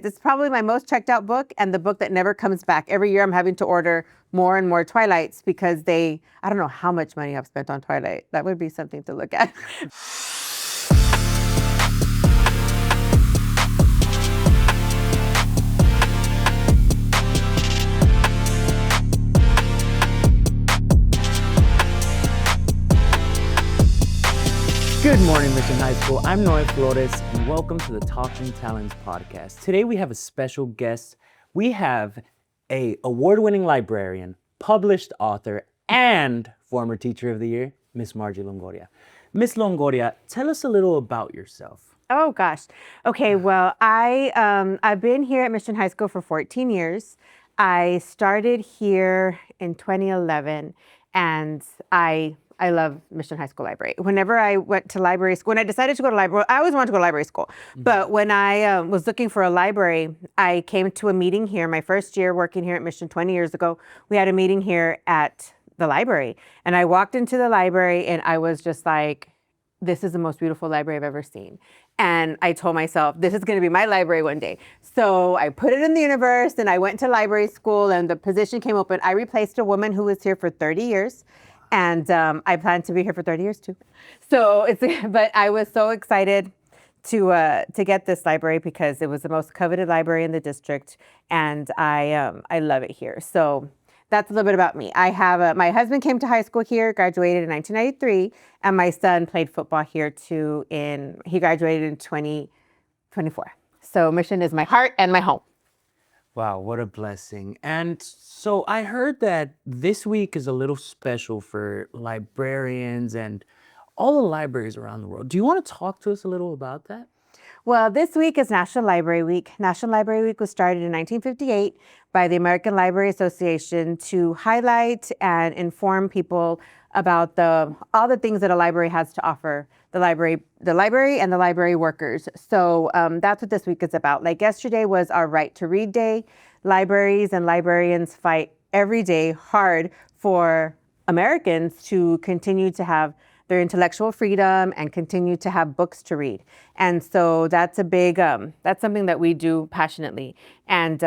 It's probably my most checked out book and the book that never comes back. Every year I'm having to order more and more Twilights because I don't know how much money I've spent on Twilight. That would be something to look at. Good morning, Mission High School. I'm Noe Flores, and welcome to the Talkin Talons podcast. Today we have a special guest. We have a award-winning librarian, published author, and former Teacher of the Year, Miss Margie Longoria. Miss Longoria, tell us a little about yourself. Oh gosh. Okay. Well, I've been here at Mission High School for 14 years. I started here in 2011, and I love Mission High School Library. Whenever I went to library school, when I decided to go to library, I always wanted to go to library school. But when I was looking for a library, I came to a meeting here. My first year working here at Mission 20 years ago, we had a meeting here at the library, and I walked into the library, and I was just like, this is the most beautiful library I've ever seen. And I told myself, this is going to be my library one day. So I put it in the universe, and I went to library school, and the position came open. I replaced a woman who was here for 30 years. And I plan to be here for 30 years too. So but I was so excited to get this library because it was the most coveted library in the district, and I love it here. So that's a little bit about me. I have my husband came to high school here, graduated in 1993, and my son played football here too. He graduated in 2024. So Mission is my heart and my home. Wow, what a blessing. And so I heard that this week is a little special for librarians and all the libraries around the world. Do you want to talk to us a little about that? Well, this week is National Library Week. National Library Week was started in 1958 by the American Library Association to highlight and inform people about all the things that a library has to offer, the library and the library workers. So that's what this week is about. Like yesterday was our Right to Read Day. Libraries and librarians fight every day hard for Americans to continue to have their intellectual freedom and continue to have books to read. And so that's that's something that we do passionately. And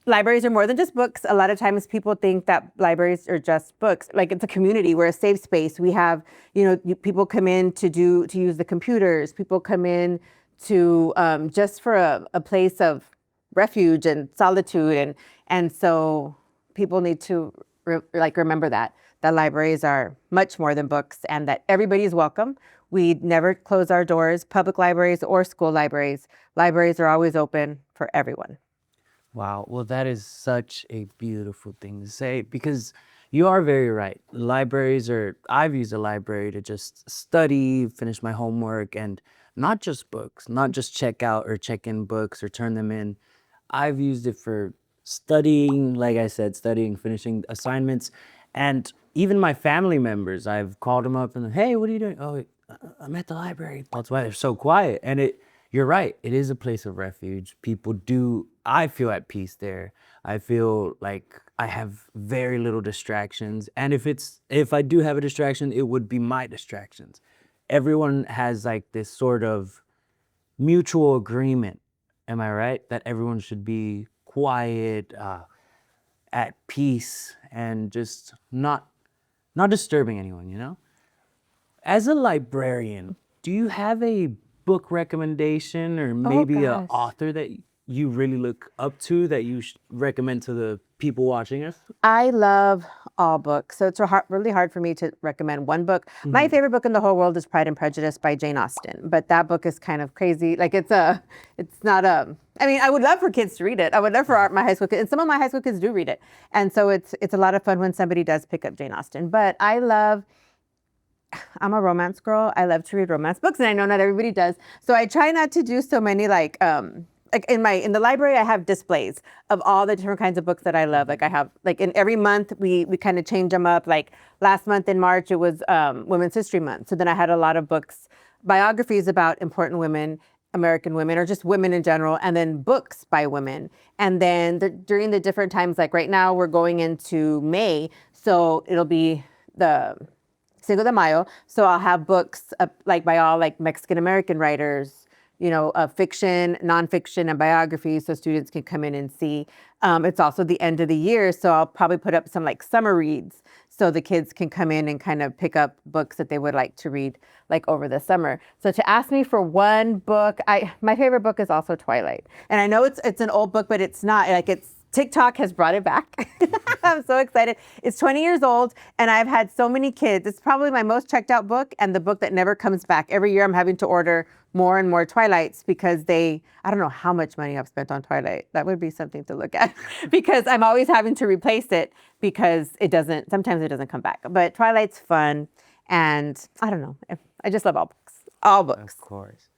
libraries are more than just books. A lot of times people think that libraries are just books. Like, it's a community. We're a safe space. We have, people come in to use the computers. People come in to just for a place of refuge and solitude. And so people need to remember that libraries are much more than books and that everybody is welcome. We never close our doors, public libraries or school libraries. Libraries are always open for everyone. Wow, well, that is such a beautiful thing to say because you are very right. I've used a library to just study, finish my homework, and not just books, not just check out or check in books or turn them in. I've used it for studying, like I said, finishing assignments, and even my family members, I've called them up and, hey, what are you doing? Oh, I'm at the library. That's why they're so quiet. And you're right, it is a place of refuge. I feel at peace there. I feel like I have very little distractions. And if I do have a distraction, it would be my distractions. Everyone has like this sort of mutual agreement, am I right? That everyone should be quiet, at peace, and just not disturbing anyone, As a librarian, do you have a book recommendation or maybe an author that you really look up to that you recommend to the people watching us? I love all books, so it's really hard for me to recommend one book. Mm-hmm. My favorite book in the whole world is Pride and Prejudice by Jane Austen, but that book is kind of crazy. Like I would love for kids to read it. I would love for my high school kids, and some of my high school kids do read it. And so it's a lot of fun when somebody does pick up Jane Austen. But I'm a romance girl. I love to read romance books, and I know not everybody does. So I try not to do so many like in the library, I have displays of all the different kinds of books that I love. Like I have in every month we kind of change them up. Like last month in March, it was Women's History Month. So then I had a lot of biographies about important women, American women, or just women in general, and then books by women. And then during the different times, like right now we're going into May, so it'll be the Cinco de Mayo. So I'll have books by all Mexican American writers, fiction, nonfiction, and biography, so students can come in and see. It's also the end of the year, so I'll probably put up some like summer reads, so the kids can come in and kind of pick up books that they would like to read like over the summer. So to ask me for one book, my favorite book is also Twilight, and I know it's an old book, but it's not like it's. TikTok has brought it back. I'm so excited. It's 20 years old, and I've had so many kids. It's probably my most checked out book and the book that never comes back. Every year I'm having to order more and more Twilights because I don't know how much money I've spent on Twilight. That would be something to look at because I'm always having to replace it because sometimes it doesn't come back. But Twilight's fun, and I don't know. I just love all books. All books. Of course.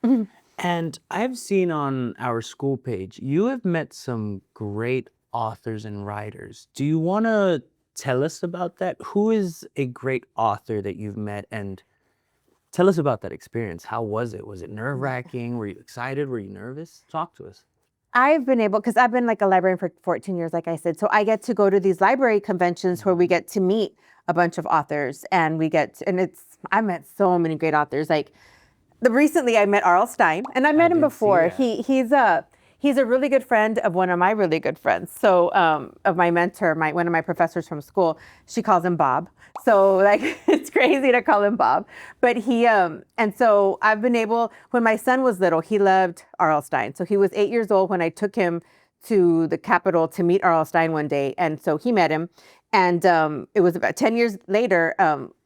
And I've seen on our school page, you have met some great authors and writers. Do you want to tell us about that? Who is a great author that you've met? And tell us about that experience. How was it? Was it nerve-wracking? Were you excited? Were you nervous? Talk to us. I've been able, because I've been like a librarian for 14 years, like I said, so I get to go to these library conventions where we get to meet a bunch of authors, and I met so many great authors. Like recently I met R.L. Stein, and I met him before. He's a really good friend of one of my really good friends. So of my mentor, one of my professors from school, she calls him Bob. So like it's crazy to call him Bob. But and so I've been able, when my son was little, he loved R.L. Stein. So he was 8 years old when I took him to the Capitol to meet R.L. Stein one day. And so he met him. And it was about 10 years later,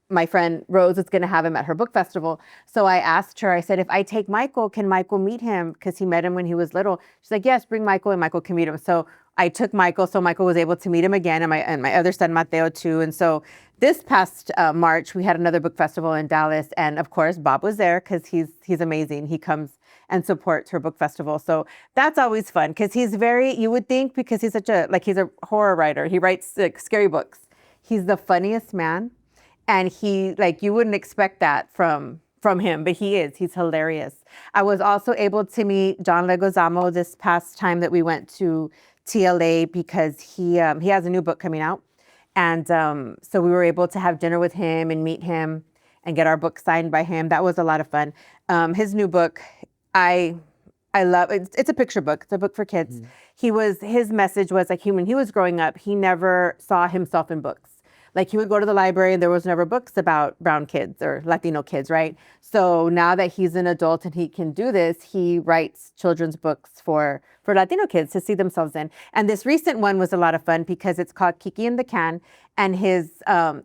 my friend Rose is going to have him at her book festival. So I asked her, I said, if I take Michael, can Michael meet him? Because he met him when he was little. She's like, yes, bring Michael and Michael can meet him. So I took Michael, so Michael was able to meet him again, and my other son, Mateo, too. And so this past March, we had another book festival in Dallas. And of course, Bob was there because he's amazing. He comes and supports her book festival. So that's always fun because you would think, because he's he's a horror writer. He writes scary books. He's the funniest man. And you wouldn't expect that from him, but he's hilarious. I was also able to meet John Leguizamo this past time that we went to TLA because he has a new book coming out. And so we were able to have dinner with him and meet him and get our book signed by him. That was a lot of fun. His new book, I love. It's a picture book. It's a book for kids. His message was like, when he was growing up, he never saw himself in books. Like he would go to the library and there was never books about brown kids or Latino kids, right? So now that he's an adult and he can do this, he writes children's books for Latino kids to see themselves in. And this recent one was a lot of fun because it's called Kiki in the Can, and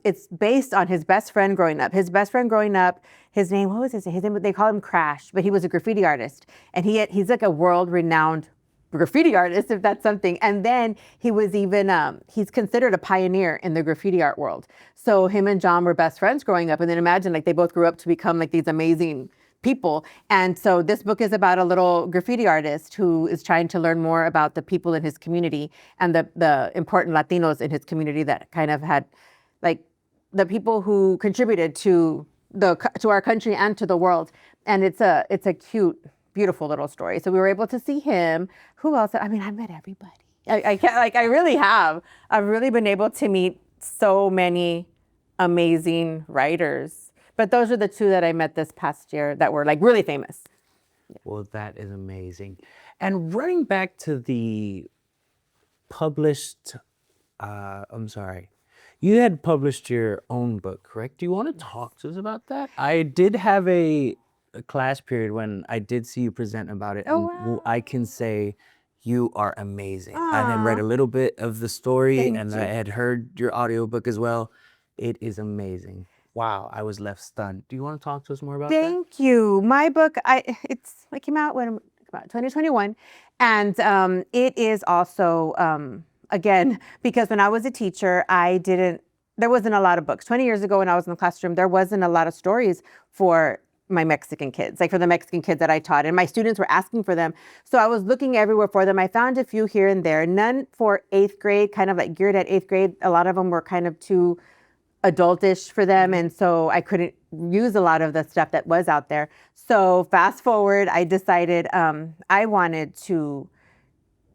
it's based on his best friend growing up. His best friend growing up, his name, what was his name? His name, they call him Crash, but he was a graffiti artist, and he's like a world-renowned graffiti artist, if that's something. And then he was even, he's considered a pioneer in the graffiti art world. So him and John were best friends growing up. And then imagine, like, they both grew up to become like these amazing people. And so this book is about a little graffiti artist who is trying to learn more about the people in his community and the important Latinos in his community that kind of had, like, the people who contributed to our country and to the world. And it's a cute, beautiful little story. So we were able to see him. Who else? I mean, I met everybody. I can't, like, I really have. I've really been able to meet so many amazing writers. But those are the two that I met this past year that were like really famous. Well, that is amazing. And running back to the published, you had published your own book, correct? Do you want to talk to us about that? I did have a class period when I did see you present about it. Oh, and wow. I can say you are amazing. I had Aw. read a little bit of the story Thank and you. I had heard your audiobook as well. It is amazing. Wow, I was left stunned. Do you want to talk to us more about that? Thank you. My book, it came out about 2021, and it is also again, because when I was a teacher, there wasn't a lot of books. 20 years ago when I was in the classroom, there wasn't a lot of stories for my Mexican kids, like for the Mexican kids that I taught, and my students were asking for them. So I was looking everywhere for them. I found a few here and there, none for 8th grade, kind of like geared at 8th grade. A lot of them were kind of too adultish for them, and so I couldn't use a lot of the stuff that was out there. So fast forward, I decided I wanted to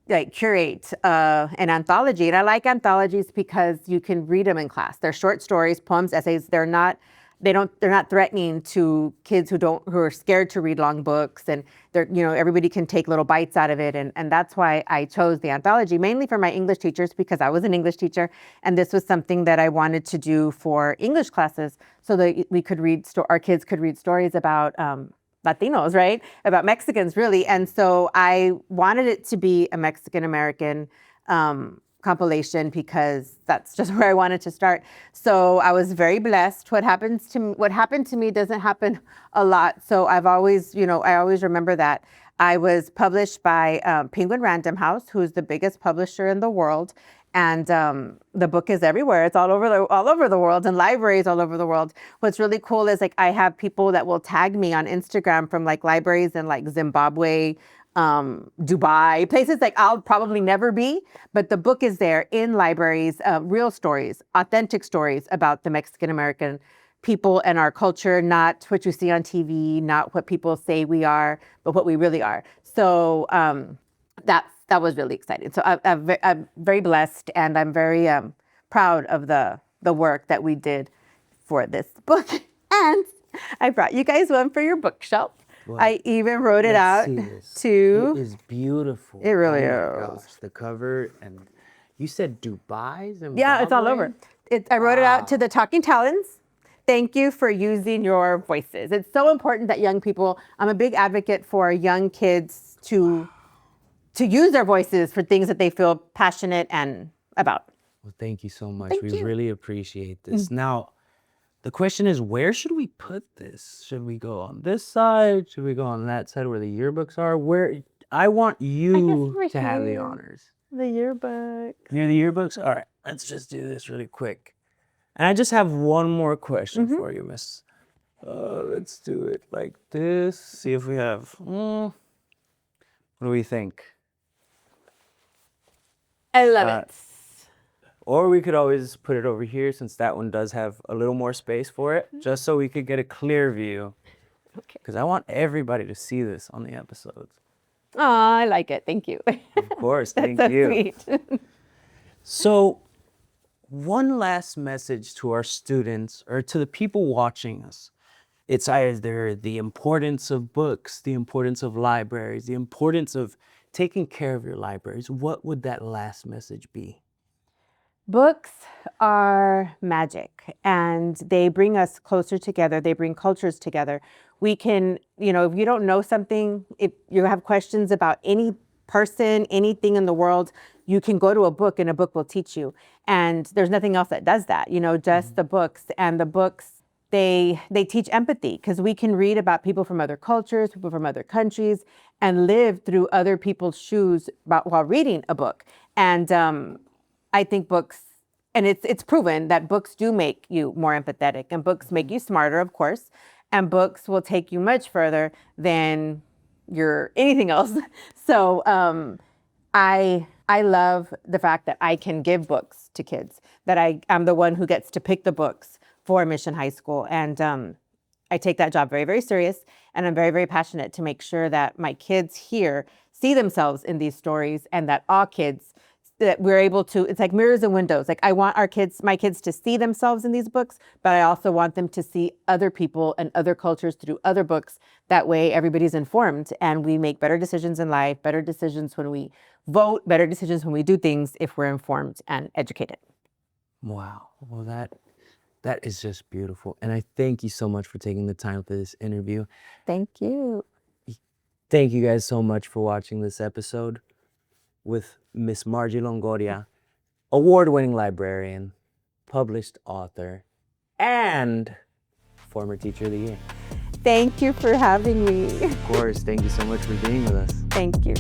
like curate an anthology, and I like anthologies because you can read them in class. They're short stories, poems, essays. They're not they're not threatening to kids who are scared to read long books, and they're, everybody can take little bites out of it. And that's why I chose the anthology, mainly for my English teachers, because I was an English teacher, and this was something that I wanted to do for English classes, so that we could our kids could read stories about Latinos, right? About Mexicans, really. And so I wanted it to be a Mexican American compilation, because that's just where I wanted to start. So I was very blessed. What happened to me doesn't happen a lot. So I always remember that. I was published by Penguin Random House, who's the biggest publisher in the world. And the book is everywhere. It's all over the world, and libraries all over the world. What's really cool is, like, I have people that will tag me on Instagram from, like, libraries in, like, Zimbabwe, Dubai, places like I'll probably never be, but the book is there in libraries, real stories, authentic stories about the Mexican American people and our culture, not what you see on TV, not what people say we are, but what we really are. So that was really exciting. So I'm very blessed, and I'm very proud of the work that we did for this book. And I brought you guys one for your bookshelf. Well, I even wrote it out too. It is beautiful. It really is. Gosh, the cover, and you said Dubai? Zimbabwe? Yeah, it's all over. I wrote it out to the Talkin Talons. Thank you for using your voices. It's so important that young people, I'm a big advocate for young kids to use their voices for things that they feel passionate and about. Well, thank you so much. Thank we you. really appreciate this. Now, the question is, where should we put this? Should we go on this side? Should we go on that side where the yearbooks are? I want you to have the honors. The yearbook. Near the yearbooks? All right, let's just do this really quick. And I just have one more question for you, Miss. Let's do it like this. See if we have, what do we think? I love it. Or we could always put it over here, since that one does have a little more space for it, just so we could get a clear view. Okay. Because I want everybody to see this on the episodes. Oh, I like it. Thank you. Of course, thank so you. Sweet. So, one last message to our students, or to the people watching us. It's either the importance of books, the importance of libraries, the importance of taking care of your libraries. What would that last message be? Books are magic, and they bring us closer together. They bring cultures together. We can, if you don't know something, if you have questions about any person, anything in the world, you can go to a book, and a book will teach you. And there's nothing else that does that, just the books. And the books, they teach empathy, because we can read about people from other cultures, people from other countries, and live through other people's shoes while reading a book. And I think books, and it's proven that books do make you more empathetic, and books make you smarter, of course, and books will take you much further than anything else. So I love the fact that I can give books to kids, that I'm the one who gets to pick the books for Mission High School. And I take that job very, very serious, and I'm very, very passionate to make sure that my kids here see themselves in these stories, and that all kids, that we're able to, it's like mirrors and windows. Like, I want my kids to see themselves in these books, but I also want them to see other people and other cultures through other books. That way everybody's informed, and we make better decisions in life, better decisions when we vote, better decisions when we do things, if we're informed and educated. Wow. Well, that is just beautiful. And I thank you so much for taking the time for this interview. Thank you. Thank you guys so much for watching this episode with Miss Margie Longoria, award-winning librarian, published author, and former Teacher of the Year. Thank you for having me. Of course, thank you so much for being with us. Thank you.